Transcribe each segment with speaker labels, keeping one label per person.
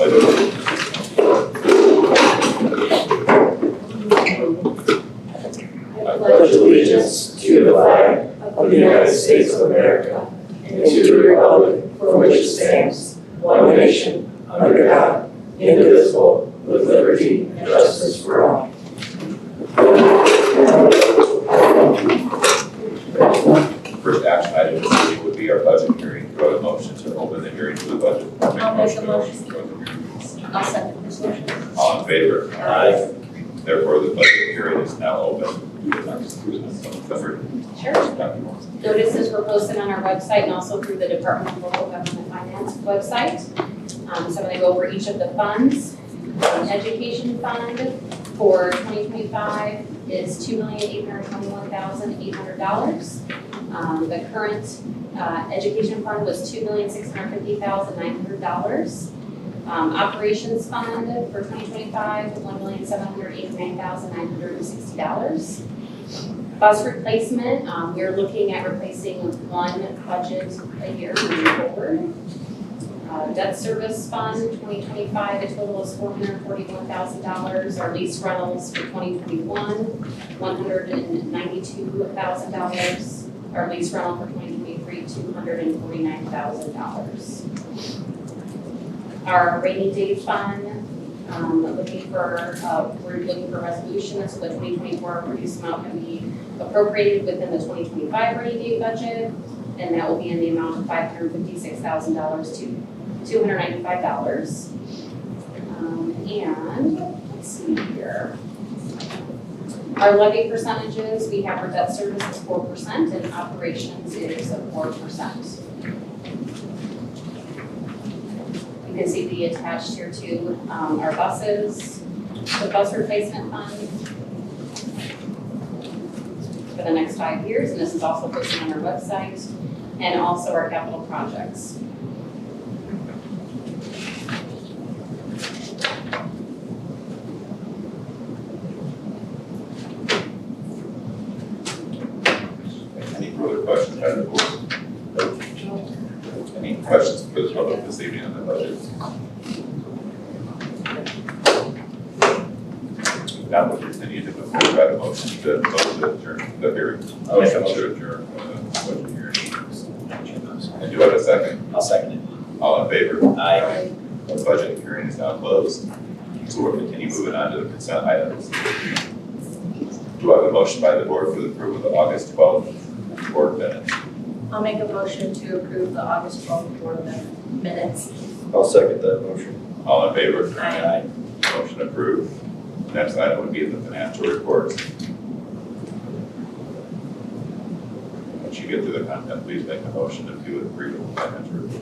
Speaker 1: pledge allegiance.
Speaker 2: I pledge allegiance to the flag of the United States of America and to the republic for which it stands, one nation, under God, indivisible, with liberty and justice for all.
Speaker 1: First action item this evening would be our budget hearing. Do I have a motion to open the hearing for the budget?
Speaker 3: I'll make a motion.
Speaker 1: to open the hearing.
Speaker 3: I'll second this motion.
Speaker 1: All in favor?
Speaker 3: Aye.
Speaker 1: Therefore, the budget hearing is now open.
Speaker 3: Sure. Notices were posted on our website and also through the Department of Local Government Finance website. So I'm going to go over each of the funds. Education fund for 2025 is $2,821,800. The current education fund was $2,650,900. Operations fund for 2025, $1,789,960. Bus replacement, we're looking at replacing one budget a year moving forward. Debt service fund, 2025, a total is $441,000. Our lease rentals for 2021, $192,000. Our lease rental for 2023, $249,000. Our rainy day fund, we're looking for resolution so the 2024 reduced amount can be appropriated within the 2025 rainy day budget, and that will be in the amount of $556,000 to $295. And let's see here. Our levy percentages, we have our debt service is 4% and operations is 4%. You can see the attached here too, our buses, the bus replacement fund for the next 5 years, and this is also posted on our website, and also our capital projects.
Speaker 1: Any further questions by the board? Any questions for the public this evening on the budget? Now we'll continue to move forward by the motion to close the adjourn the hearing.
Speaker 4: I'll make a
Speaker 1: Motion to adjourn the budget hearing. And do I have a second?
Speaker 4: I'll second it.
Speaker 1: All in favor?
Speaker 4: Aye.
Speaker 1: The budget hearing is now closed. So we'll continue moving on to the consent items. Do I have a motion by the board for the approval of the August 12th board minutes?
Speaker 3: I'll make a motion to approve the August 12th board minutes.
Speaker 4: I'll second that motion.
Speaker 1: All in favor?
Speaker 3: Aye.
Speaker 1: Motion approved. Next item would be the financial reports. Once you get to the content, please make a motion if you would agree with the financial report.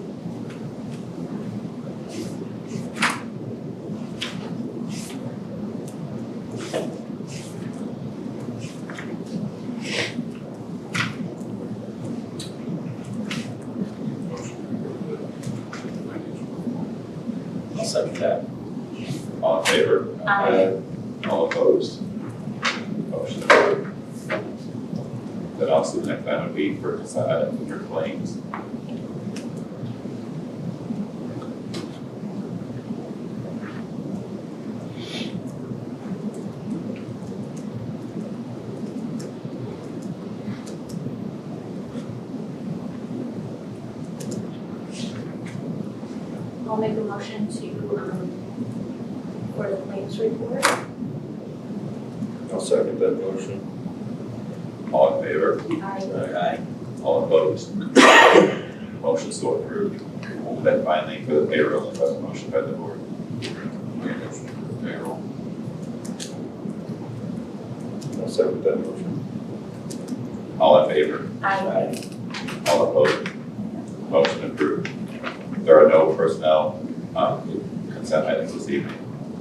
Speaker 4: I'll second that.
Speaker 1: All in favor?
Speaker 3: Aye.
Speaker 1: All opposed? Motion approved. Then also the next item would be for consent items and your claims.
Speaker 3: I'll make a motion to, for the claims report.
Speaker 4: I'll second that motion.
Speaker 1: All in favor?
Speaker 3: Aye.
Speaker 4: Aye.
Speaker 1: All opposed? Motion so approved. Then finally, for the payroll, a motion by the board. Payroll.
Speaker 4: I'll second that motion.
Speaker 1: All in favor?
Speaker 3: Aye.
Speaker 1: All opposed? Motion approved. There are no personnel consent items this evening,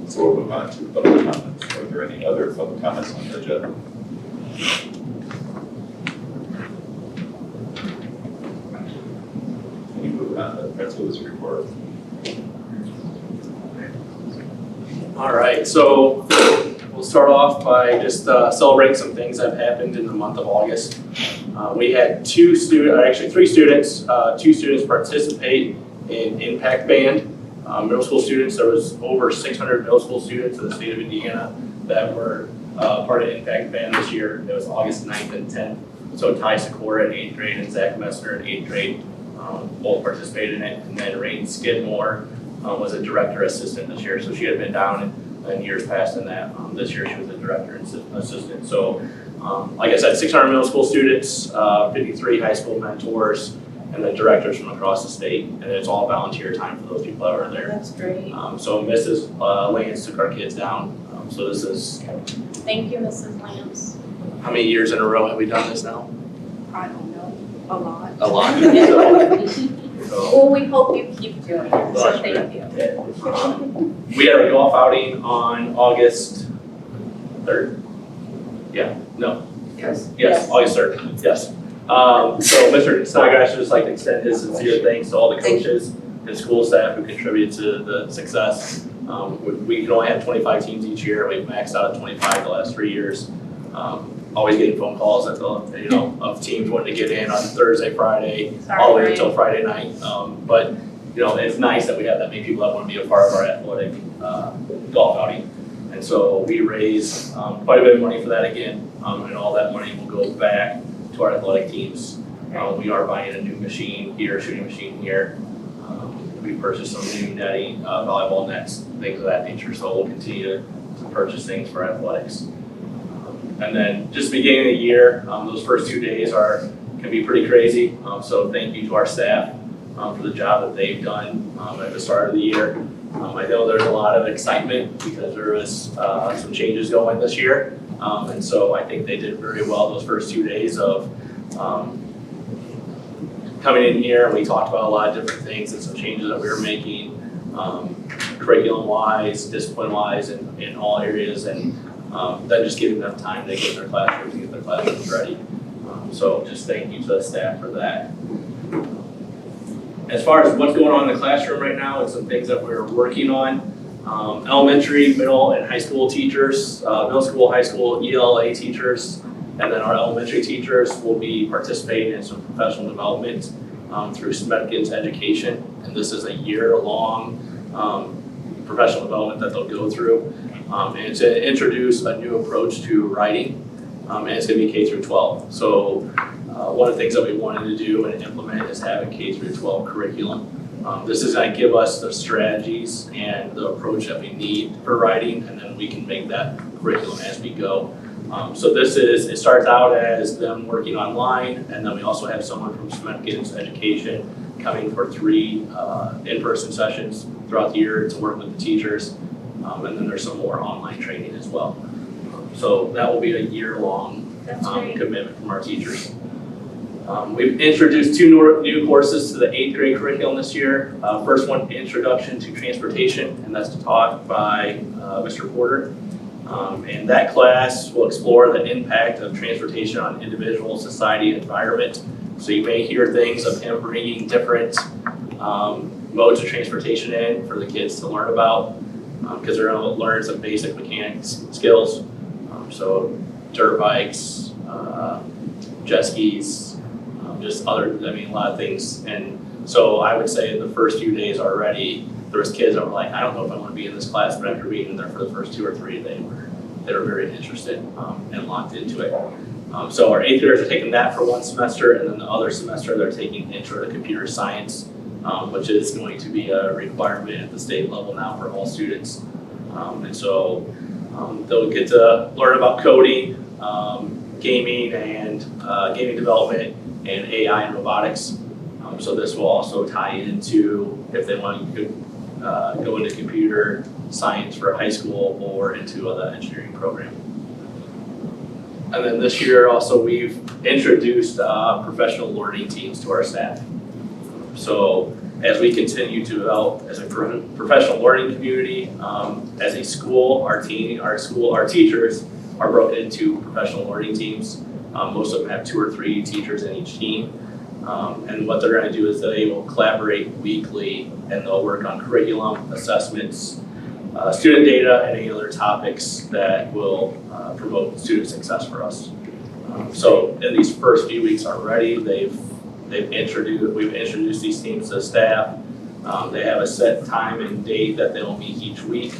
Speaker 1: so we'll move on to public comments. Are there any other public comments on the agenda? Can you move on to the principal's report?
Speaker 5: All right, so we'll start off by just celebrating some things that have happened in the month of August. We had three students, two students participate in Impact Band. Middle school students, there was over 600 middle school students in the state of Indiana that were part of Impact Band this year. It was August 9th and 10th. So Ty Sikora in 8th grade and Zach Messner in 8th grade both participated in it. And then Rain Skidmore was a director assistant this year. So she had been down in years past in that. This year she was a director assistant. So like I said, 600 middle school students, 53 high school mentors, and then directors from across the state. And it's all volunteer time for those people that were there.
Speaker 2: That's great.
Speaker 5: So Mrs. Lance took our kids down. So this is,
Speaker 3: Thank you, Mrs. Lambs.
Speaker 5: how many years in a row have we done this now?
Speaker 2: I don't know, a lot.
Speaker 5: A lot. So,
Speaker 3: Well, we hope you keep doing it, so thank you.
Speaker 5: we had a golf outing on August 3rd. Yeah, no,
Speaker 2: Yes.
Speaker 5: yes, August 3rd, yes. So Mr. Snodgrass would just like to extend his sincere thanks to all the coaches and school staff who contribute to the success. We can only have 25 teams each year. We've maxed out at 25 the last 3 years. Always getting phone calls at of teams wanting to get in on Thursday, Friday, all the way until Friday night. But it's nice that we have that many people that want to be a part of our athletic golf outing. And so we raised quite a bit of money for that again, and all that money will go back to our athletic teams. We are buying a new machine here, shooting machine here. We purchased some new netting, volleyball nets, things of that nature. So we'll continue to purchase things for athletics. And then just beginning of the year, those first 2 days can be pretty crazy. So thank you to our staff for the job that they've done at the start of the year. I know there's a lot of excitement because there was some changes going this year. And so I think they did very well those first 2 days of coming in here. And we talked about a lot of different things and some changes that we were making curriculum-wise, discipline-wise, in all areas. And then just giving them time to get their classrooms and get their classrooms ready. So just thank you to the staff for that. As far as what's going on in the classroom right now and some things that we're working on, elementary, middle, and high school teachers, middle school, high school, ELA teachers, and then our elementary teachers will be participating in some professional development through Smedkin's education. And this is a year-long professional development that they'll go through. And it's to introduce a new approach to writing, and it's going to be K through 12. So one of the things that we wanted to do and implement is have a K through 12 curriculum. This is going to give us the strategies and the approach that we need for writing, and then we can make that curriculum as we go. So it starts out as them working online, and then we also have someone from Smedkin's education coming for 3 in-person sessions throughout the year to work with the teachers. And then there's some more online training as well. So that will be a year-long commitment from our teachers. We've introduced 2 new courses to the 8th grade curriculum this year. First one, Introduction to Transportation, and that's taught by Mr. Porter. And that class will explore the impact of transportation on individual, society, and environment. So you may hear things of him bringing different modes of transportation in for the kids to learn about, because they're going to learn some basic mechanics skills. So dirt bikes, jet skis, just a lot of things. And so I would say the first few days already, there was kids that were like, I don't know if I want to be in this class, but after being in there for the first 2 or 3, they were very interested and locked into it. So our 8th graders are taking that for 1 semester, and then the other semester they're taking Intro to Computer Science, which is going to be a requirement at the state level now for all students. And so they'll get to learn about coding, gaming, and gaming development, and AI and robotics. So this will also tie into if they want to go into computer science for high school or into the engineering program. And then this year also we've introduced professional learning teams to our staff. So as we continue to develop as a professional learning community, as a school, our teachers are broken into professional learning teams. Most of them have 2 or 3 teachers in each team. And what they're going to do is they will collaborate weekly, and they'll work on curriculum, assessments, student data, and any other topics that will promote student success for us. So in these first few weeks already, we've introduced these teams to staff. They have a set time and date that they'll meet each week.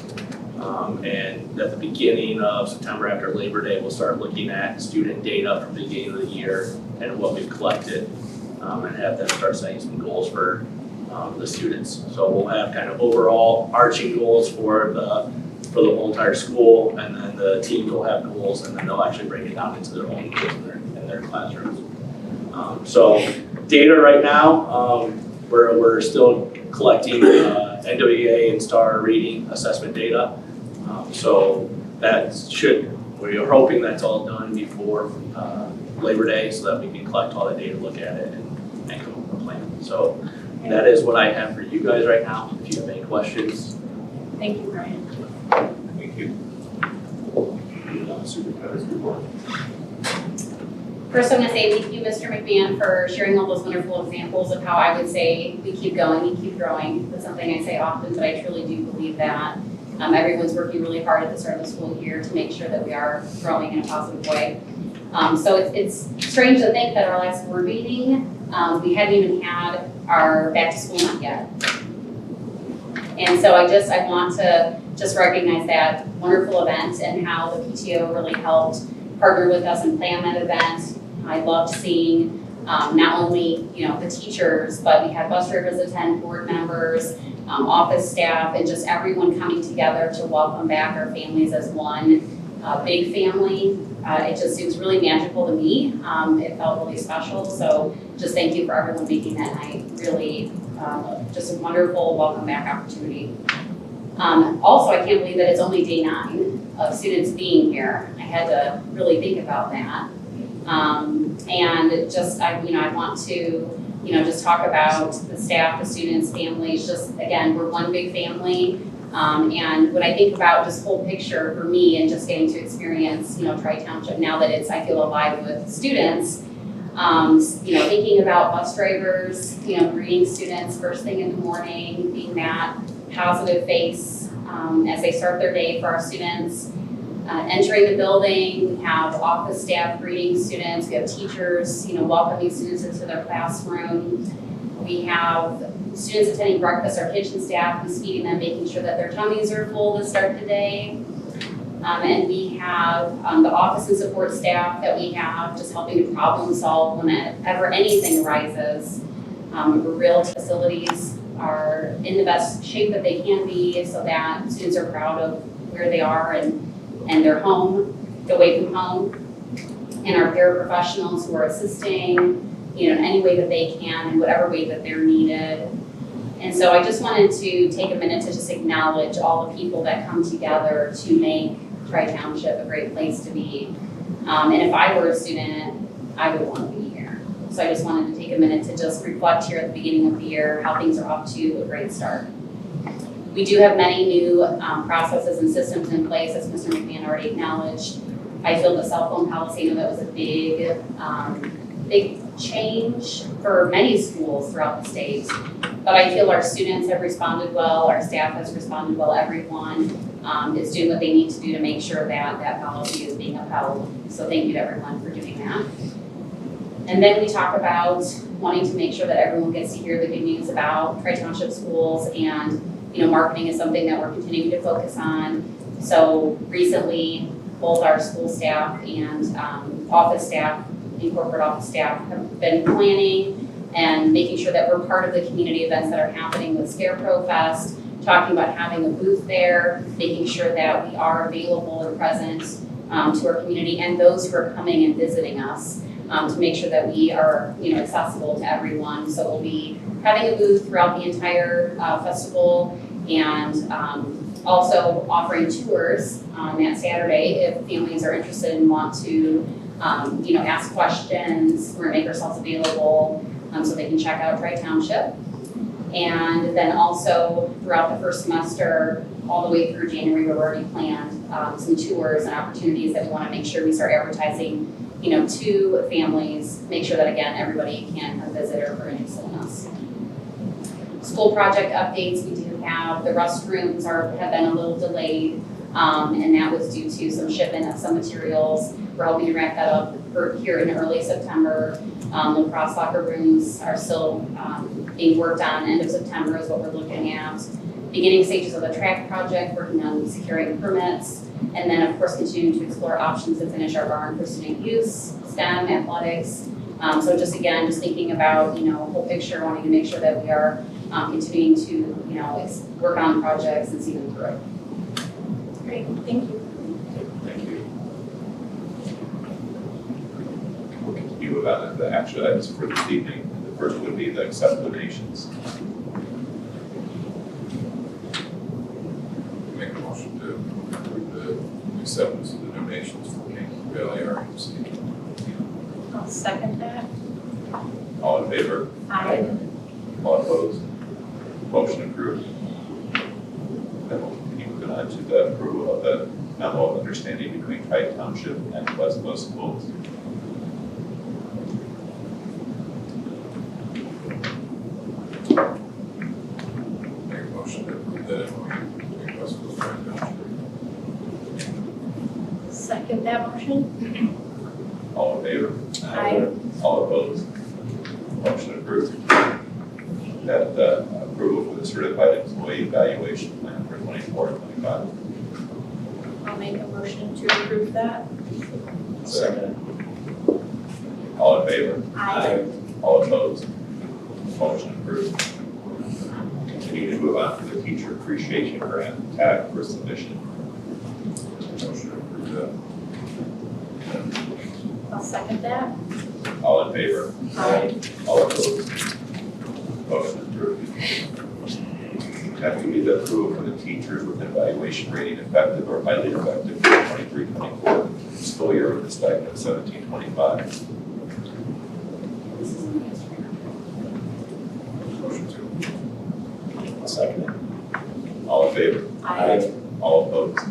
Speaker 5: And at the beginning of September after Labor Day, we'll start looking at student data from the beginning of the year and what we've collected, and have them start setting some goals for the students. So we'll have kind of overall arching goals for the whole entire school, and then the teams will have goals, and then they'll actually break it down into their own goals in their classrooms. So data right now, we're still collecting NWEA and STAR reading assessment data. So that we are hoping that's all done before Labor Day so that we can collect all the data, look at it, and come up with a plan. So that is what I have for you guys right now. If you have any questions.
Speaker 2: Thank you, Brian.
Speaker 1: Thank you. Superintendent's report.
Speaker 3: First, I'm going to say thank you, Mr. McMahon, for sharing all those wonderful examples of how I would say we keep going and keep growing. That's something I say often, but I truly do believe that. Everyone's working really hard at the start of the school year to make sure that we are growing in a positive way. So it's strange to think that our last board meeting, we hadn't even had our back to school month yet. And so I want to just recognize that wonderful event and how the PTO really helped partner with us and plan that event. I loved seeing not only the teachers, but we had bus drivers attend, board members, office staff, and just everyone coming together to welcome back our families as one big family. It was really magical to me. It felt really special. So just thank you for everyone making that night really just a wonderful welcome back opportunity. Also, I can't believe that it's only day 9 of students being here. I had to really think about that. And just, I want to, just talk about the staff, the students, families, just again, we're one big family. And when I think about this whole picture for me and just getting to experience, Tri-Township now that I feel alive with students, thinking about bus drivers, greeting students first thing in the morning, being that positive face as they start their day for our students. Entering the building, we have office staff greeting students, we have teachers, welcoming students into their classroom. We have students attending breakfast, our kitchen staff who's feeding them, making sure that their tummies are full to start the day. And we have the office and support staff that we have just helping to problem solve whenever anything arises. Real facilities are in the best shape that they can be so that students are proud of where they are and their home, away from home. And our paraprofessionals who are assisting, in any way that they can, in whatever way that they're needed. And so I just wanted to take a minute to just acknowledge all the people that come together to make Tri-Township a great place to be. And if I were a student, I would want to be here. So I just wanted to take a minute to just reflect here at the beginning of the year how things are off to a great start. We do have many new processes and systems in place, as Mr. McMahon already acknowledged. I feel the cell phone policy, that was a big change for many schools throughout the state. But I feel our students have responded well, our staff has responded well, everyone is doing what they need to do to make sure that that policy is being upheld. So thank you to everyone for doing that. And then we talk about wanting to make sure that everyone gets to hear the good news about Tri-Township schools, and marketing is something that we're continuing to focus on. So recently, both our school staff and office staff and corporate office staff have been planning and making sure that we're part of the community events that are happening with Scarecrow Fest, talking about having a booth there, making sure that we are available and present to our community and those who are coming and visiting us to make sure that we are accessible to everyone. So we'll be having a booth throughout the entire festival, and also offering tours on that Saturday if families are interested and want to ask questions. We're gonna make ourselves available so they can check out Tri-Township. And then also throughout the first semester, all the way through January, we've already planned some tours and opportunities that we want to make sure we start advertising, to families, make sure that again, everybody can come visit or are interested in us. School project updates, we do have, the restrooms have been a little delayed, and that was due to some shipment of some materials. We're hoping to wrap that up here in early September. Lacrosse locker rooms are still being worked on. End of September is what we're looking at. Beginning stages of the track project, working on securing permits, and then of course continuing to explore options to finish our barn for student use, STEM, athletics. So just again, just thinking about, whole picture, wanting to make sure that we are continuing to, work on projects and see them through.
Speaker 2: Great, thank you.
Speaker 1: Thank you. We'll continue with the action items for this evening. The first would be the accept donations.
Speaker 6: Make a motion to approve the acceptance of the donations from King Valley RMC.
Speaker 2: I'll second that.
Speaker 1: All in favor?
Speaker 2: Aye.
Speaker 1: All opposed? Motion approved. Then we'll continue moving on to the approval of the memo of understanding between Tri-Township and Pleasantville Schools.
Speaker 6: Make a motion to approve that MOU between Westville Tri-Township.
Speaker 2: Second that motion.
Speaker 1: All in favor?
Speaker 2: Aye.
Speaker 1: All opposed? Motion approved. That approval for the certified employee evaluation plan for 24-25.
Speaker 2: I'll make a motion to approve that.
Speaker 4: Second.
Speaker 1: All in favor?
Speaker 2: Aye.
Speaker 1: All opposed? Motion approved. Continue to move on to the teacher appreciation grant tag for submission.
Speaker 6: Motion to approve that.
Speaker 2: I'll second that.
Speaker 1: All in favor?
Speaker 2: Aye.
Speaker 1: All opposed? Motion approved. That would be the approval for the teachers with evaluation rating effective or highly effective for 23-24 school year with a stipend of $17.25.
Speaker 6: Motion to.
Speaker 4: I'll second it.
Speaker 1: All in favor?
Speaker 2: Aye.
Speaker 1: All opposed?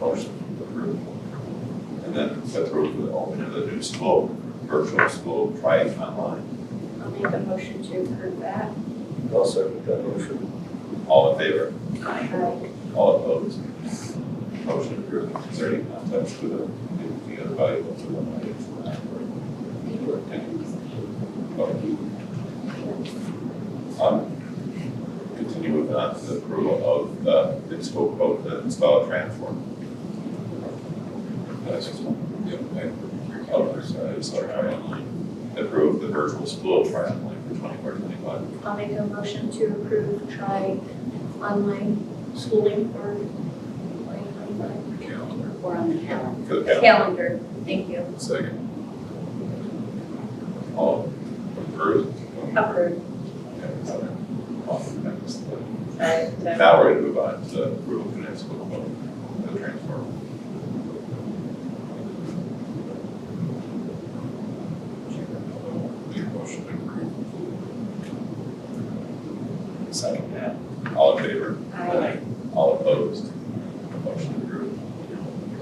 Speaker 1: Motion approved. And then the approval for the opening of the new school, virtual school, try it online.
Speaker 2: I'll make a motion to approve that.
Speaker 4: I'll second that motion.
Speaker 1: All in favor?
Speaker 2: Aye.
Speaker 1: All opposed? Motion approved. Is there any context for the other valuable for them? Continue moving on to the approval of the school code to install a transformer.
Speaker 6: Yep.
Speaker 1: Sorry, approve the virtual school try online for 24-25.
Speaker 2: I'll make a motion to approve try online schooling for 2025.
Speaker 6: Calendar.
Speaker 3: We're on the calendar.
Speaker 1: For the calendar.
Speaker 2: Calendar, thank you.
Speaker 6: Second.
Speaker 1: All approved?
Speaker 2: Approved.
Speaker 1: Awesome.
Speaker 2: Sorry.
Speaker 1: Now we're going to move on to approval for the next school code, the transformer.
Speaker 6: Make a motion to approve.
Speaker 4: Second that.
Speaker 1: All in favor?
Speaker 2: Aye.
Speaker 1: All opposed? Motion approved.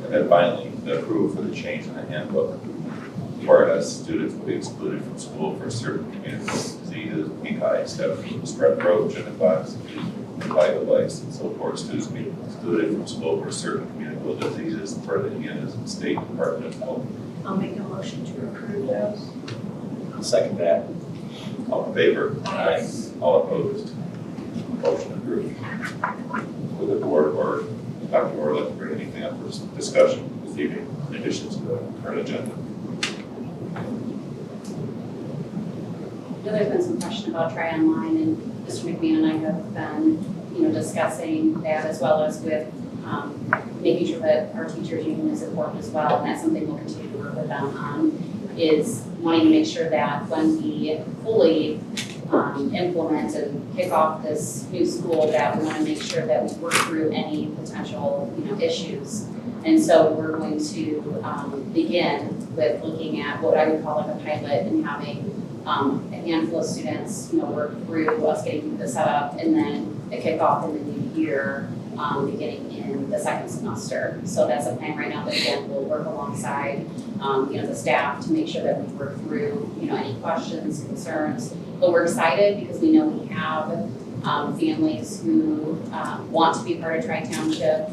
Speaker 1: And then finally, the approval for the change in the handbook. Whereas students will be excluded from school for certain communicable diseases, PCI, strep throat, chickenpox, vital lice, and so forth. Students will be excluded from school for certain communicable diseases per the Indiana State Department of Health.
Speaker 2: I'll make a motion to approve those.
Speaker 4: I'll second that.
Speaker 1: All in favor?
Speaker 2: Aye.
Speaker 1: All opposed? Motion approved. With the board or Dr. Orr, like to bring anything up for discussion this evening in addition to the current agenda?
Speaker 3: There's been some question about try online, and Mr. McMahon and I have been, discussing that as well as with making sure that our teachers union is informed as well, and that's something we'll continue to work with them on, is wanting to make sure that when we fully implement and kick off this new school, that we want to make sure that we work through any potential, issues. And so we're going to begin with looking at what I would call like a pilot and having a handful of students, work through us getting through the setup, and then a kickoff in the new year, beginning in the second semester. So that's a plan right now that again we'll work alongside, the staff to make sure that we work through, any questions, concerns. But we're excited because we know we have families who want to be part of Tri-Township,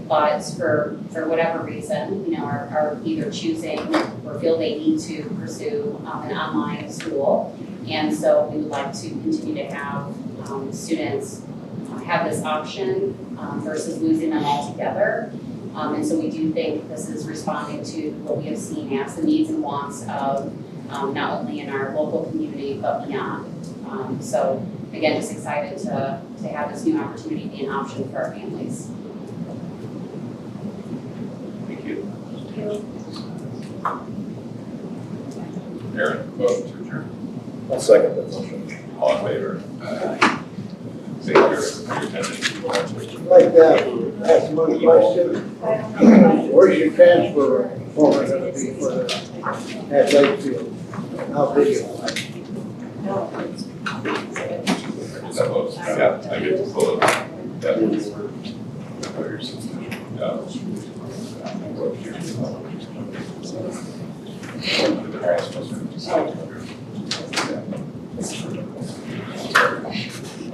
Speaker 3: but for whatever reason, are either choosing or feel they need to pursue an online school. And so we would like to continue to have students have this option versus losing them altogether. And so we do think this is responding to what we have seen as the needs and wants of not only in our local community, but beyond. So again, just excited to have this new opportunity be an option for our families.
Speaker 1: Thank you. Aaron, motion to adjourn.
Speaker 4: I'll second that motion.
Speaker 1: All in favor? Thank you for your attendance.
Speaker 2: Like that, ask one question. Where's your transfer form gonna be for the athletic field? How big is it?
Speaker 1: That was, yeah, I get to pull it. Yeah. Yeah.